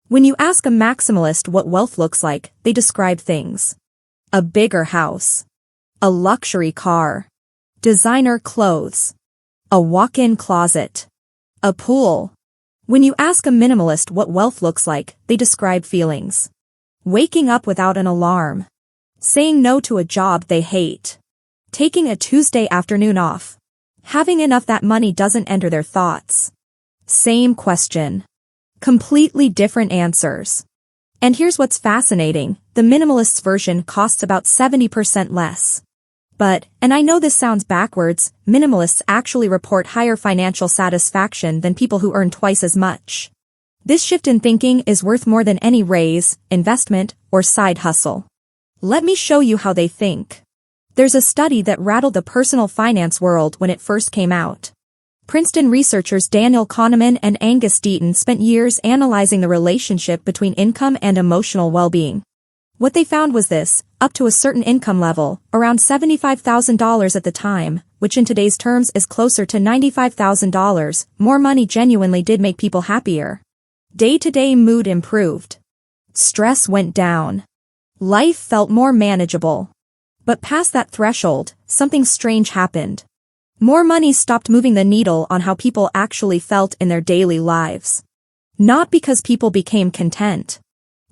When you ask a maximalist what wealth looks like, they describe things. A bigger house. A luxury car. Designer clothes. A walk-in closet. A pool. When you ask a minimalist what wealth looks like, they describe feelings. Waking up without an alarm. Saying no to a job they hate. Taking a Tuesday afternoon off. Having enough that money doesn't enter their thoughts. Same question. Completely different answers. And here's what's fascinating, the minimalist's version costs about 70% less. But, and I know this sounds backwards, minimalists actually report higher financial satisfaction than people who earn twice as much. This shift in thinking is worth more than any raise, investment, or side hustle. Let me show you how they think. There's a study that rattled the personal finance world when it first came out. Princeton researchers Daniel Kahneman and Angus Deaton spent years analyzing the relationship between income and emotional well-being. What they found was this, up to a certain income level, around $75,000 at the time, which in today's terms is closer to $95,000, more money genuinely did make people happier. Day-to-day mood improved. Stress went down. Life felt more manageable. But past that threshold, something strange happened. More money stopped moving the needle on how people actually felt in their daily lives. Not because people became content,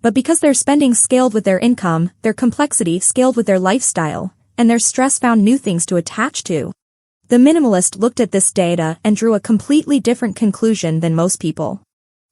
but because their spending scaled with their income, their complexity scaled with their lifestyle, and their stress found new things to attach to. The minimalist looked at this data and drew a completely different conclusion than most people.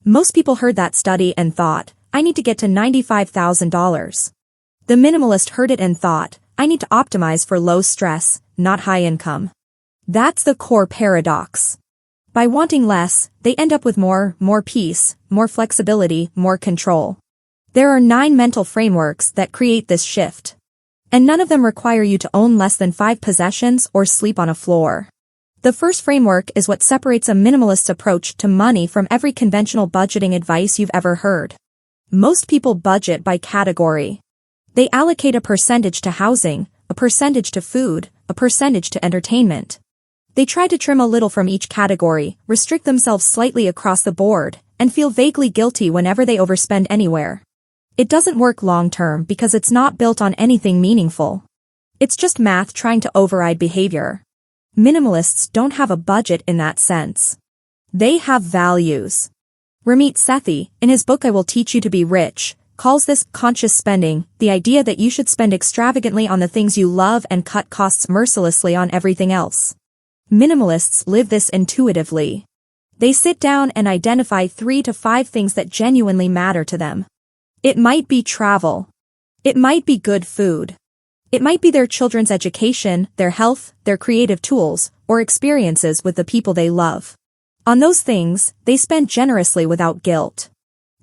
Most people heard that study and thought, I need to get to $95,000. The minimalist heard it and thought, I need to optimize for low stress, not high income. That's the core paradox. By wanting less, they end up with more peace, more flexibility, more control. There are 9 mental frameworks that create this shift. And none of them require you to own less than 5 possessions or sleep on a floor. The first framework is what separates a minimalist's approach to money from every conventional budgeting advice you've ever heard. Most people budget by category. They allocate a percentage to housing, a percentage to food, a percentage to entertainment. They try to trim a little from each category, restrict themselves slightly across the board, and feel vaguely guilty whenever they overspend anywhere. It doesn't work long-term because it's not built on anything meaningful. It's just math trying to override behavior. Minimalists don't have a budget in that sense. They have values. Ramit Sethi, in his book I Will Teach You to Be Rich, calls this conscious spending, the idea that you should spend extravagantly on the things you love and cut costs mercilessly on everything else. Minimalists live this intuitively. They sit down and identify 3 to 5 things that genuinely matter to them. It might be travel. It might be good food. It might be their children's education, their health, their creative tools, or experiences with the people they love. On those things, they spend generously without guilt.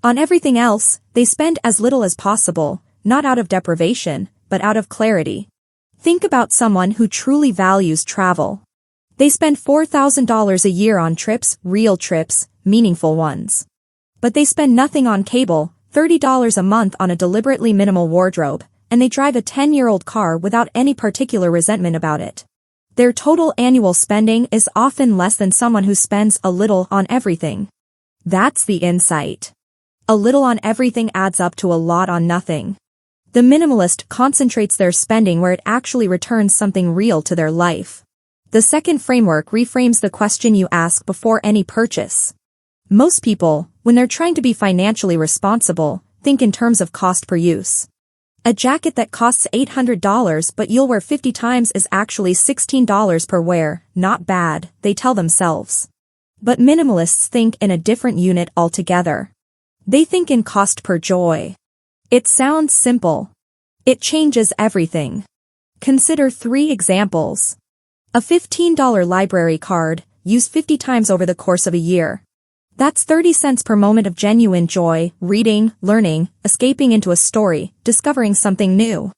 On everything else, they spend as little as possible, not out of deprivation, but out of clarity. Think about someone who truly values travel. They spend $4,000 a year on trips, real trips, meaningful ones. But they spend nothing on cable, $30 a month on a deliberately minimal wardrobe, and they drive a 10-year-old car without any particular resentment about it. Their total annual spending is often less than someone who spends a little on everything. That's the insight. A little on everything adds up to a lot on nothing. The minimalist concentrates their spending where it actually returns something real to their life. The second framework reframes the question you ask before any purchase. Most people, when they're trying to be financially responsible, think in terms of cost per use. A jacket that costs $800 but you'll wear 50 times is actually $16 per wear, not bad, they tell themselves. But minimalists think in a different unit altogether. They think in cost per joy. It sounds simple. It changes everything. Consider 3 examples. A $15 library card, used 50 times over the course of a year. That's 30 cents per moment of genuine joy, reading, learning, escaping into a story, discovering something new.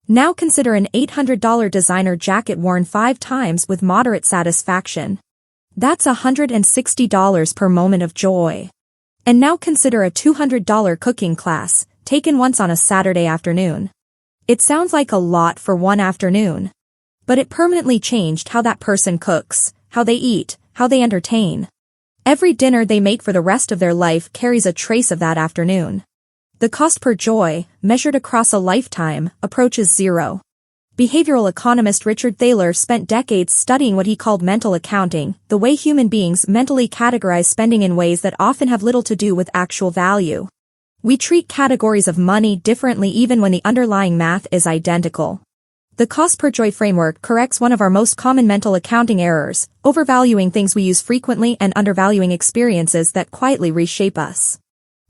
Now consider an $800 designer jacket worn 5 times with moderate satisfaction. That's $160 per moment of joy. And now consider a $200 cooking class, taken once on a Saturday afternoon. It sounds like a lot for one afternoon. But it permanently changed how that person cooks, how they eat, how they entertain. Every dinner they make for the rest of their life carries a trace of that afternoon. The cost per joy, measured across a lifetime, approaches zero. Behavioral economist Richard Thaler spent decades studying what he called mental accounting, the way human beings mentally categorize spending in ways that often have little to do with actual value. We treat categories of money differently even when the underlying math is identical. The cost per joy framework corrects one of our most common mental accounting errors, overvaluing things we use frequently and undervaluing experiences that quietly reshape us.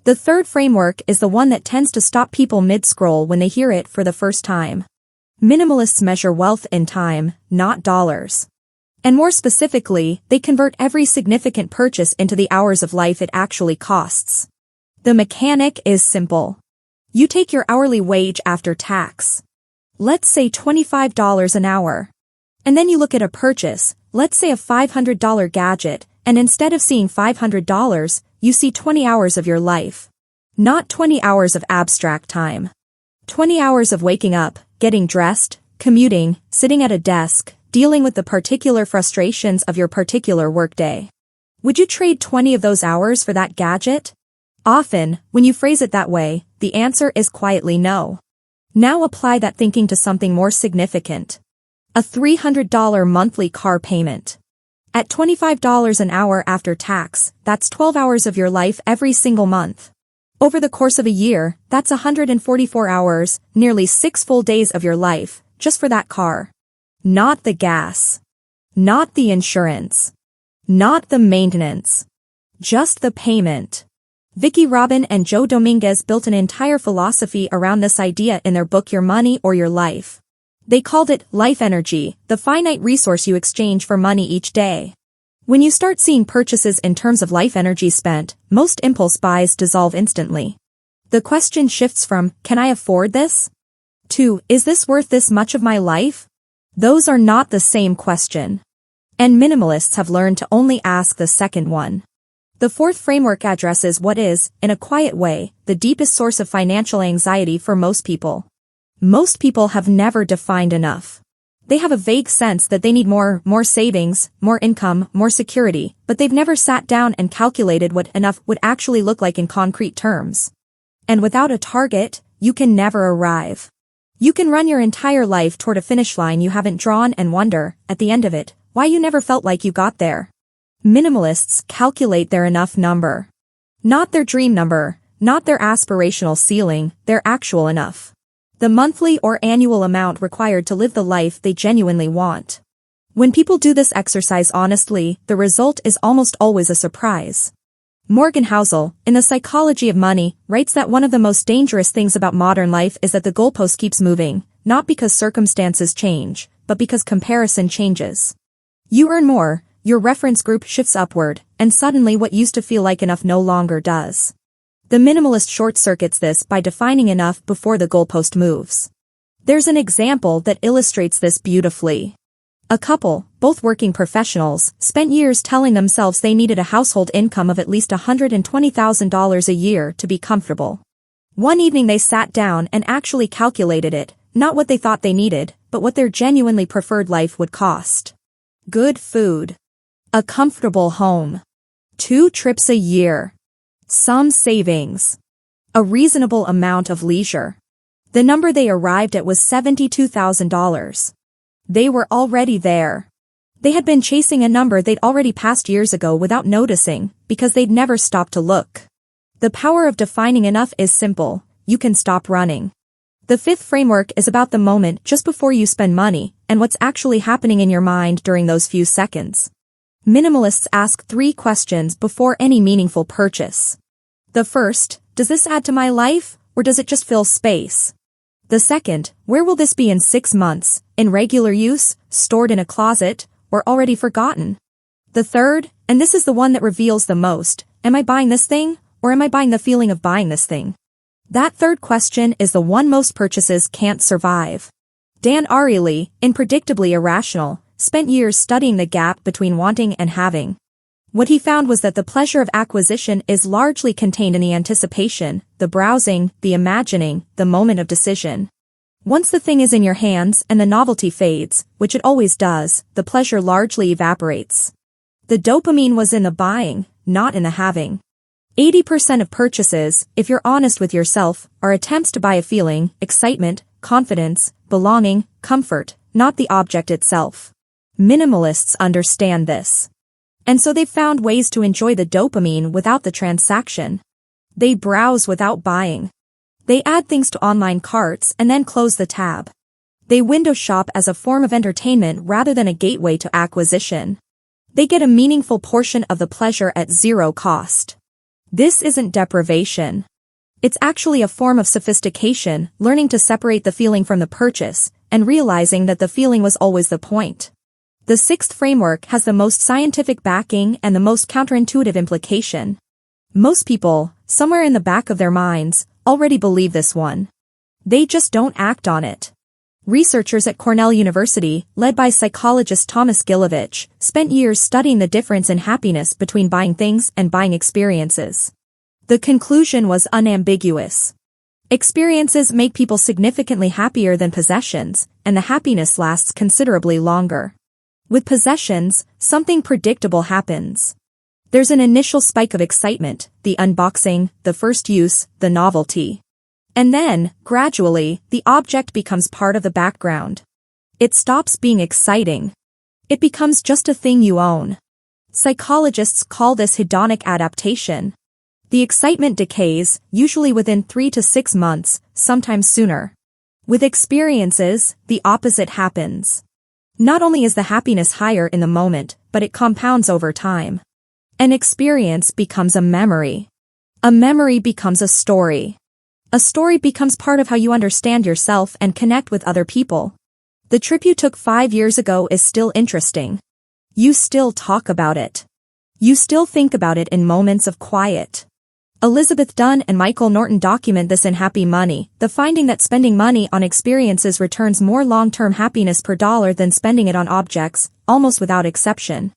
The third framework is the one that tends to stop people mid-scroll when they hear it for the first time. Minimalists measure wealth in time, not dollars. And more specifically, they convert every significant purchase into the hours of life it actually costs. The mechanic is simple. You take your hourly wage after tax. Let's say $25 an hour. And then you look at a purchase, let's say a $500 gadget, and instead of seeing $500, you see 20 hours of your life. Not 20 hours of abstract time. 20 hours of waking up, getting dressed, commuting, sitting at a desk, dealing with the particular frustrations of your particular workday. Would you trade 20 of those hours for that gadget? Often, when you phrase it that way, the answer is quietly no. Now apply that thinking to something more significant. A $300 monthly car payment. At $25 an hour after tax, that's 12 hours of your life every single month. Over the course of a year, that's 144 hours, nearly 6 full days of your life, just for that car. Not the gas. Not the insurance. Not the maintenance. Just the payment. Vicky Robin and Joe Dominguez built an entire philosophy around this idea in their book Your Money or Your Life. They called it life energy, the finite resource you exchange for money each day. When you start seeing purchases in terms of life energy spent, most impulse buys dissolve instantly. The question shifts from, can I afford this? To, is this worth this much of my life? Those are not the same question. And minimalists have learned to only ask the second one. The fourth framework addresses what is, in a quiet way, the deepest source of financial anxiety for most people. Most people have never defined enough. They have a vague sense that they need more savings, more income, more security, but they've never sat down and calculated what enough would actually look like in concrete terms. And without a target, you can never arrive. You can run your entire life toward a finish line you haven't drawn and wonder, at the end of it, why you never felt like you got there. Minimalists calculate their enough number. Not their dream number, not their aspirational ceiling, their actual enough. The monthly or annual amount required to live the life they genuinely want. When people do this exercise honestly, the result is almost always a surprise. Morgan Housel, in The Psychology of Money, writes that one of the most dangerous things about modern life is that the goalpost keeps moving, not because circumstances change, but because comparison changes. You earn more, your reference group shifts upward, and suddenly what used to feel like enough no longer does. The minimalist short-circuits this by defining enough before the goalpost moves. There's an example that illustrates this beautifully. A couple, both working professionals, spent years telling themselves they needed a household income of at least $120,000 a year to be comfortable. One evening they sat down and actually calculated it, not what they thought they needed, but what their genuinely preferred life would cost. Good food. A comfortable home. 2 trips a year. Some savings. A reasonable amount of leisure. The number they arrived at was $72,000. They were already there. They had been chasing a number they'd already passed years ago without noticing, because they'd never stopped to look. The power of defining enough is simple: you can stop running. The fifth framework is about the moment just before you spend money, and what's actually happening in your mind during those few seconds. Minimalists ask 3 questions before any meaningful purchase. The first, does this add to my life, or does it just fill space? The second, where will this be in 6 months, in regular use, stored in a closet, or already forgotten? The third, and this is the one that reveals the most, am I buying this thing, or am I buying the feeling of buying this thing? That third question is the one most purchases can't survive. Dan Ariely, in Predictably Irrational, spent years studying the gap between wanting and having. What he found was that the pleasure of acquisition is largely contained in the anticipation, the browsing, the imagining, the moment of decision. Once the thing is in your hands and the novelty fades, which it always does, the pleasure largely evaporates. The dopamine was in the buying, not in the having. 80% of purchases, if you're honest with yourself, are attempts to buy a feeling, excitement, confidence, belonging, comfort, not the object itself. Minimalists understand this. And so they've found ways to enjoy the dopamine without the transaction. They browse without buying. They add things to online carts and then close the tab. They window shop as a form of entertainment rather than a gateway to acquisition. They get a meaningful portion of the pleasure at zero cost. This isn't deprivation. It's actually a form of sophistication, learning to separate the feeling from the purchase, and realizing that the feeling was always the point. The sixth framework has the most scientific backing and the most counterintuitive implication. Most people, somewhere in the back of their minds, already believe this one. They just don't act on it. Researchers at Cornell University, led by psychologist Thomas Gilovich, spent years studying the difference in happiness between buying things and buying experiences. The conclusion was unambiguous. Experiences make people significantly happier than possessions, and the happiness lasts considerably longer. With possessions, something predictable happens. There's an initial spike of excitement, the unboxing, the first use, the novelty. And then, gradually, the object becomes part of the background. It stops being exciting. It becomes just a thing you own. Psychologists call this hedonic adaptation. The excitement decays, usually within 3 to 6 months, sometimes sooner. With experiences, the opposite happens. Not only is the happiness higher in the moment, but it compounds over time. An experience becomes a memory. A memory becomes a story. A story becomes part of how you understand yourself and connect with other people. The trip you took 5 years ago is still interesting. You still talk about it. You still think about it in moments of quiet. Elizabeth Dunn and Michael Norton document this in Happy Money, the finding that spending money on experiences returns more long-term happiness per dollar than spending it on objects, almost without exception.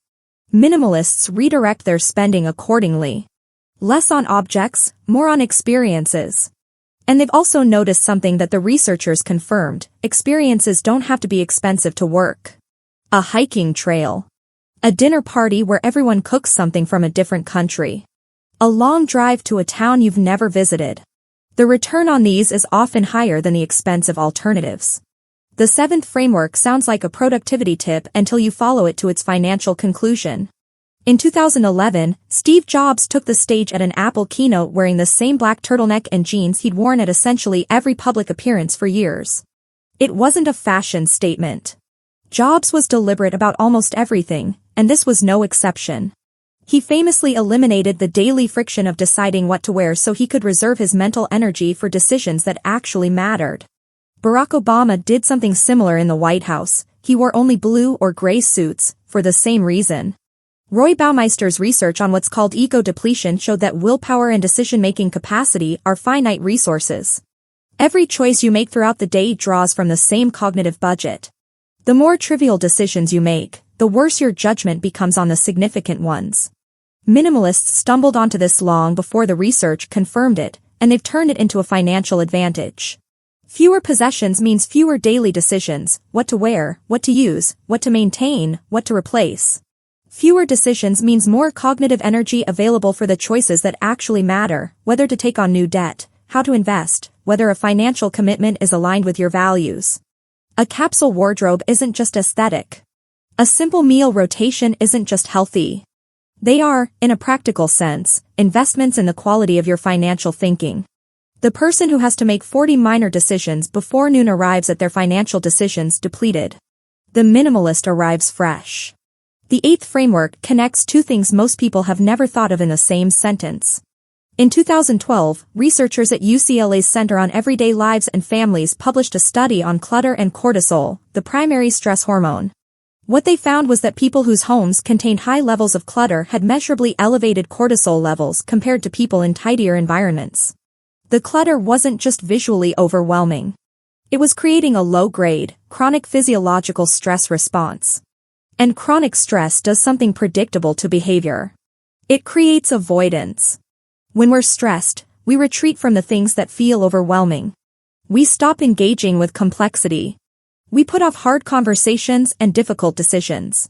Minimalists redirect their spending accordingly. Less on objects, more on experiences. And they've also noticed something that the researchers confirmed: experiences don't have to be expensive to work. A hiking trail. A dinner party where everyone cooks something from a different country. A long drive to a town you've never visited. The return on these is often higher than the expensive alternatives. The seventh framework sounds like a productivity tip until you follow it to its financial conclusion. In 2011, Steve Jobs took the stage at an Apple keynote wearing the same black turtleneck and jeans he'd worn at essentially every public appearance for years. It wasn't a fashion statement. Jobs was deliberate about almost everything, and this was no exception. He famously eliminated the daily friction of deciding what to wear so he could reserve his mental energy for decisions that actually mattered. Barack Obama did something similar in the White House. He wore only blue or gray suits, for the same reason. Roy Baumeister's research on what's called ego depletion showed that willpower and decision-making capacity are finite resources. Every choice you make throughout the day draws from the same cognitive budget. The more trivial decisions you make, the worse your judgment becomes on the significant ones. Minimalists stumbled onto this long before the research confirmed it, and they've turned it into a financial advantage. Fewer possessions means fewer daily decisions: what to wear, what to use, what to maintain, what to replace. Fewer decisions means more cognitive energy available for the choices that actually matter: whether to take on new debt, how to invest, whether a financial commitment is aligned with your values. A capsule wardrobe isn't just aesthetic. A simple meal rotation isn't just healthy. They are, in a practical sense, investments in the quality of your financial thinking. The person who has to make 40 minor decisions before noon arrives at their financial decisions depleted. The minimalist arrives fresh. The eighth framework connects two things most people have never thought of in the same sentence. In 2012, researchers at UCLA's Center on Everyday Lives and Families published a study on clutter and cortisol, the primary stress hormone. What they found was that people whose homes contained high levels of clutter had measurably elevated cortisol levels compared to people in tidier environments. The clutter wasn't just visually overwhelming. It was creating a low-grade, chronic physiological stress response. And chronic stress does something predictable to behavior. It creates avoidance. When we're stressed, we retreat from the things that feel overwhelming. We stop engaging with complexity. We put off hard conversations and difficult decisions.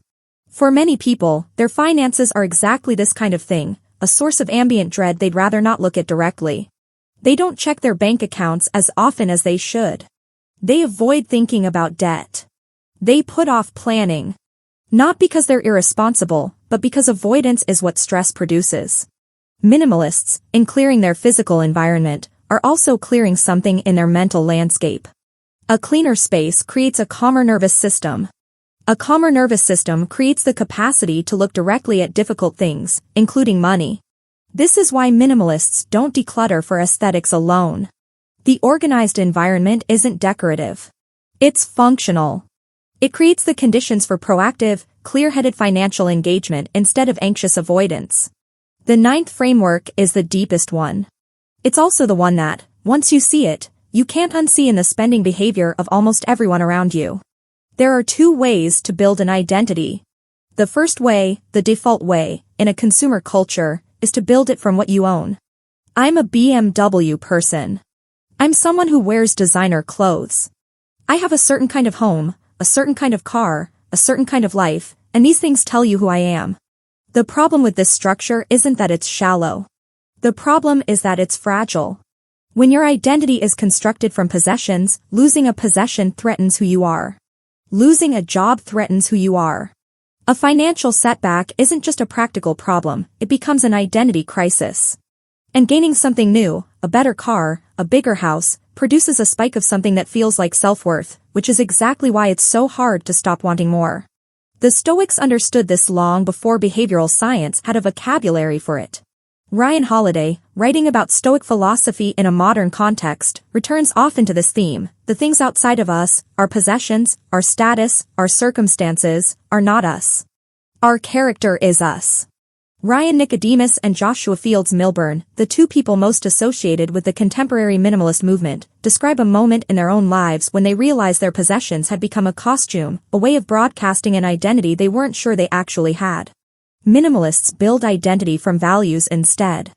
For many people, their finances are exactly this kind of thing: a source of ambient dread they'd rather not look at directly. They don't check their bank accounts as often as they should. They avoid thinking about debt. They put off planning. Not because they're irresponsible, but because avoidance is what stress produces. Minimalists, in clearing their physical environment, are also clearing something in their mental landscape. A cleaner space creates a calmer nervous system. A calmer nervous system creates the capacity to look directly at difficult things, including money. This is why minimalists don't declutter for aesthetics alone. The organized environment isn't decorative. It's functional. It creates the conditions for proactive, clear-headed financial engagement instead of anxious avoidance. The ninth framework is the deepest one. It's also the one that, once you see it, you can't unsee in the spending behavior of almost everyone around you. There are two ways to build an identity. The first way, the default way, in a consumer culture, is to build it from what you own. I'm a BMW person. I'm someone who wears designer clothes. I have a certain kind of home, a certain kind of car, a certain kind of life, and these things tell you who I am. The problem with this structure isn't that it's shallow. The problem is that it's fragile. When your identity is constructed from possessions, losing a possession threatens who you are. Losing a job threatens who you are. A financial setback isn't just a practical problem, it becomes an identity crisis. And gaining something new, a better car, a bigger house, produces a spike of something that feels like self-worth, which is exactly why it's so hard to stop wanting more. The Stoics understood this long before behavioral science had a vocabulary for it. Ryan Holiday, writing about Stoic philosophy in a modern context, returns often to this theme. The things outside of us, our possessions, our status, our circumstances, are not us. Our character is us. Ryan Nicodemus and Joshua Fields Milburn, the two people most associated with the contemporary minimalist movement, describe a moment in their own lives when they realized their possessions had become a costume, a way of broadcasting an identity they weren't sure they actually had. Minimalists build identity from values instead.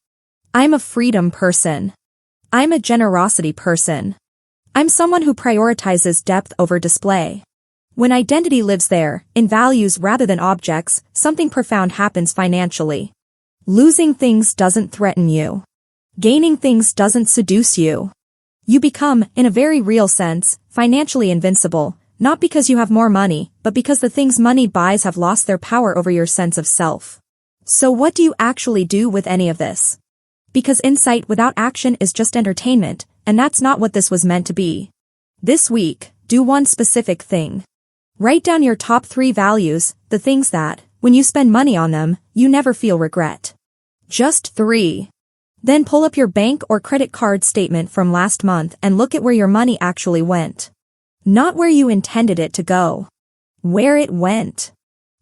I'm a freedom person. I'm a generosity person. I'm someone who prioritizes depth over display. When identity lives there, in values rather than objects, something profound happens financially. Losing things doesn't threaten you. Gaining things doesn't seduce you. You become, in a very real sense, financially invincible, not because you have more money, but because the things money buys have lost their power over your sense of self. So what do you actually do with any of this? Because insight without action is just entertainment, and that's not what this was meant to be. This week, do one specific thing. Write down your top 3 values, the things that, when you spend money on them, you never feel regret. Just 3. Then pull up your bank or credit card statement from last month and look at where your money actually went. Not where you intended it to go. Where it went.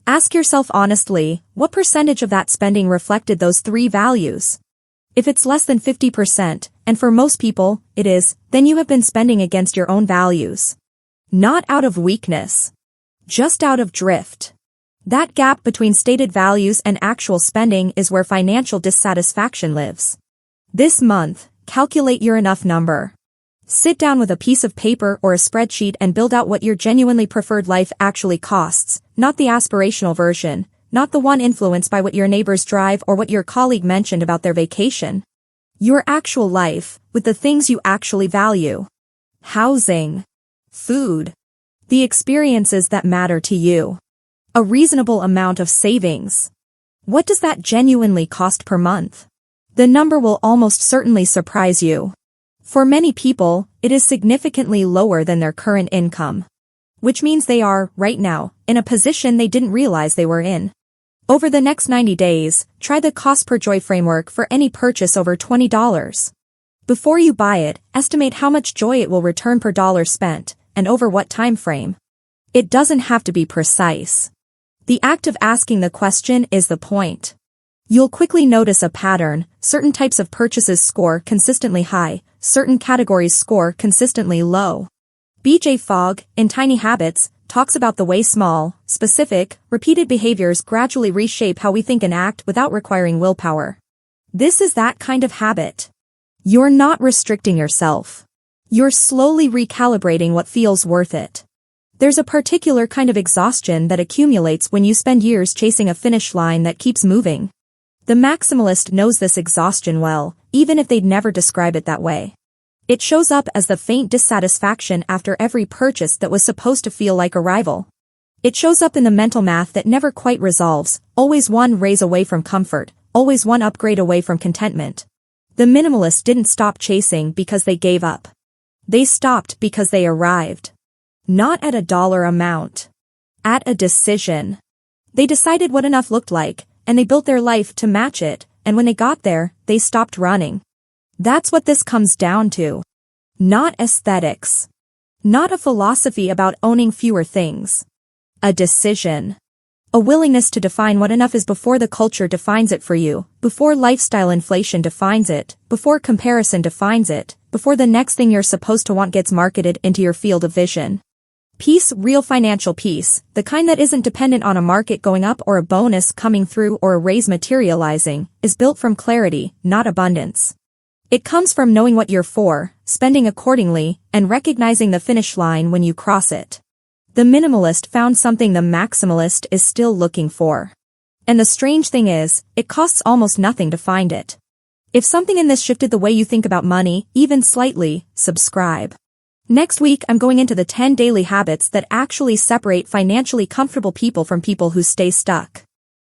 Ask yourself honestly, what percentage of that spending reflected those 3 values? If it's less than 50%, and for most people, it is, then you have been spending against your own values. Not out of weakness. Just out of drift. That gap between stated values and actual spending is where financial dissatisfaction lives. This month, calculate your enough number. Sit down with a piece of paper or a spreadsheet and build out what your genuinely preferred life actually costs, not the aspirational version, not the one influenced by what your neighbors drive or what your colleague mentioned about their vacation. Your actual life, with the things you actually value. Housing. Food. The experiences that matter to you. A reasonable amount of savings. What does that genuinely cost per month? The number will almost certainly surprise you. For many people, it is significantly lower than their current income. Which means they are, right now, in a position they didn't realize they were in. Over the next 90 days, try the cost per joy framework for any purchase over $20. Before you buy it, estimate how much joy it will return per dollar spent, and over what time frame. It doesn't have to be precise. The act of asking the question is the point. You'll quickly notice a pattern. Certain types of purchases score consistently high, certain categories score consistently low. B.J. Fogg, in Tiny Habits, talks about the way small, specific, repeated behaviors gradually reshape how we think and act without requiring willpower. This is that kind of habit. You're not restricting yourself. You're slowly recalibrating what feels worth it. There's a particular kind of exhaustion that accumulates when you spend years chasing a finish line that keeps moving. The maximalist knows this exhaustion well, even if they'd never describe it that way. It shows up as the faint dissatisfaction after every purchase that was supposed to feel like a rival. It shows up in the mental math that never quite resolves, always one raise away from comfort, always one upgrade away from contentment. The minimalists didn't stop chasing because they gave up. They stopped because they arrived. Not at a dollar amount. At a decision. They decided what enough looked like, and they built their life to match it, and when they got there, they stopped running. That's what this comes down to. Not aesthetics. Not a philosophy about owning fewer things. A decision. A willingness to define what enough is before the culture defines it for you, before lifestyle inflation defines it, before comparison defines it, before the next thing you're supposed to want gets marketed into your field of vision. Peace, real financial peace, the kind that isn't dependent on a market going up or a bonus coming through or a raise materializing, is built from clarity, not abundance. It comes from knowing what you're for, spending accordingly, and recognizing the finish line when you cross it. The minimalist found something the maximalist is still looking for. And the strange thing is, it costs almost nothing to find it. If something in this shifted the way you think about money, even slightly, subscribe. Next week I'm going into the 10 daily habits that actually separate financially comfortable people from people who stay stuck.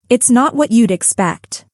It's not what you'd expect.